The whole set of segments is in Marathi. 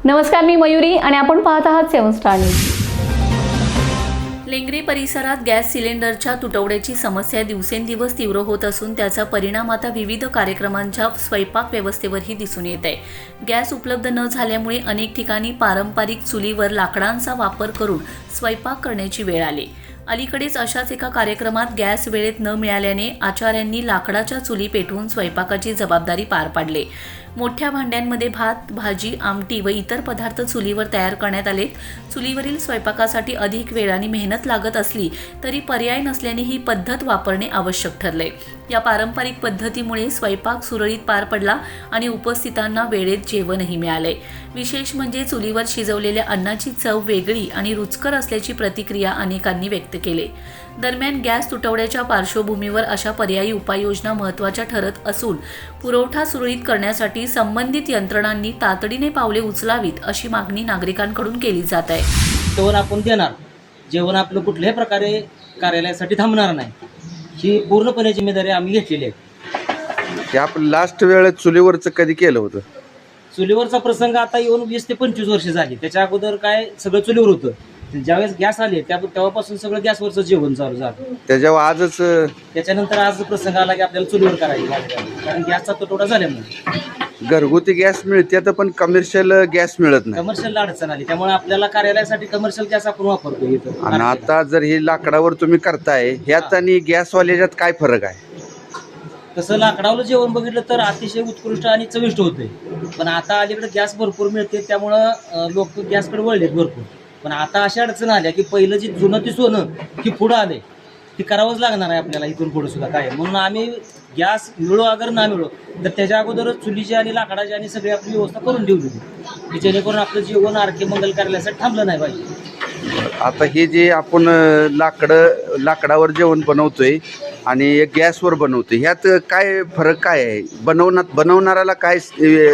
नमस्कार, मी मयुरी आणि आपण पाहत आहात 7 स्टार न्यूज। लेंगरे परिसरात गॅस सिलेंडरच्या तुटवड्याची समस्या दिवसेंदिवस तीव्र होत असून त्याचा परिणाम आता विविध कार्यक्रमांच्या स्वयंपाक व्यवस्थेवरही दिसून येत आहे। गॅस उपलब्ध न झाल्यामुळे अनेक ठिकाणी पारंपरिक चुलीवर लाकडांचा वापर करून स्वयंपाक करण्याची वेळ आली। अलीकडेच अशाच एका कार्यक्रमात गॅस वेळेत न मिळाल्याने आचार्यांनी लाकडाच्या चुली पेटवून स्वयंपाकाची जबाबदारी पार पाडली। मोठ्या भांड्यांमध्ये भात, भाजी, आमटी व इतर पदार्थ चुलीवर तयार करण्यात आले। चुलीवरील स्वयंपाकासाठी अधिक वेळ आणि मेहनत लागत असली तरी पर्याय नसल्याने ही पद्धत वापरणे आवश्यक ठरले। या पारंपरिक पद्धतीमुळे स्वयंपाक सुरळीत पार पडला आणि उपस्थितांना वेळेत जेवणही मिळाले। विशेष म्हणजे चुलीवर शिजवलेल्या अन्नाची चव वेगळी आणि रुचकर असल्याची प्रतिक्रिया अनेकांनी व्यक्त केली। दरम्यान गॅस तुटवड्याच्या पार्श्वभूमीवर अशा पर्यायी उपाययोजना महत्त्वाच्या ठरत असून पुरवठा सुरळीत करण्यासाठी संबंधित यंत्रणांनी तातडीने पावले उचलावीत अशी मागणी नागरिकांकडून केली जात आहे। जेवण आपण देणार, जेवण आपलं कुठल्याही प्रकारे कार्यालयासाठी थांबणार नाही, ही पूर्णपणे जिम्मेदारी आम्ही घेतलेली आहे। हे आपण लास्ट वेळेत चुलीवरचं कधी केलं होतं? चुलीवरचा प्रसंग आता येऊन 20 ते 25 वर्ष झाली। त्याच्या अगोदर काय सगळं चुलीवर होतं। ज्यावेळेस गॅस आले तेव्हापासून सगळं गॅसवरचं जेवण चालू झालं। त्याच्यावर आजच त्याच्यानंतर आज प्रसंग आला की आपल्याला चुलीवर करायची कारण गॅसचा तुटवडा झाल्यामुळे घरगुती गॅस मिळते तर पण कमर्शियल गॅस मिळत नाही। कमर्शियल अडचण आली, त्यामुळे आपल्याला कार्यालयासाठी कमर्शियल गॅस आपण वापरतो इथं। आणि आता जर हे लाकडावर तुम्ही करताय ह्यात आणि गॅसवाल्याच्यात काय फरक आहे? तसं लाकडावलं जेवण बघितलं तर अतिशय उत्कृष्ट आणि चविष्ट होते, पण आता अलीकडे गॅस भरपूर मिळते त्यामुळं लोक गॅसकडे वळलेत भरपूर। पण आता अशा अडचण आल्या की पहिलं जी जुनं ती सोनं की पुढं आले ती करावंच लागणार आहे आपल्याला इथून पुढे सुद्धा काय। म्हणून आम्ही गॅस मिळो अगर ना मिळो तर त्याच्या अगोदरच चुलीची आणि लाकडाची आणि सगळी आपली व्यवस्था करून ठेवली की जेणेकरून आपलं जीवन आरके मंगल कार्यालयासाठी थांबलं नाही पाहिजे। आता हे जे आपण लाकडावर जेवण बनवतोय आणि गॅसवर बनवतोय ह्यात काय फरक काय आहे? बनवणाऱ्याला काय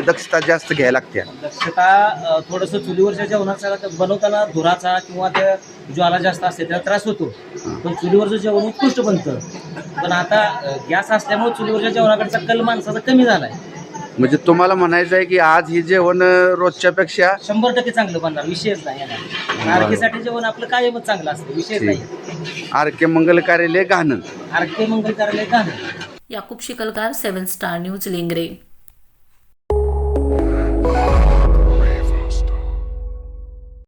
दक्षता जास्त घ्यायला लागते? दक्षता थोडंसं चुलीवरच्या जेवणाचा बनवताना धुराचा किंवा त्या ज्वाला जास्त असते त्याला त्रास होतो, पण चुलीवरचं जेवण उत्कृष्ट बनतं। पण आता गॅस असल्यामुळे चुलीवरच्या जेवणाकडचा कल माणसाचा कमी झाला आहे। म्हणजे तुम्हाला म्हणायचं आहे की आज हे जेवण रोजच्या पेक्षा 100% चांगलं बनणार, विषयच नाही। आरकेसाठी जेवण आपलं कायमच चांगलं असतं, विषयच नाही। आरके मंगल कार्यालय घाणं, आरके मंगल कार्यालय घाणं। Yakub Shikalkar, 7 star news, Lengare.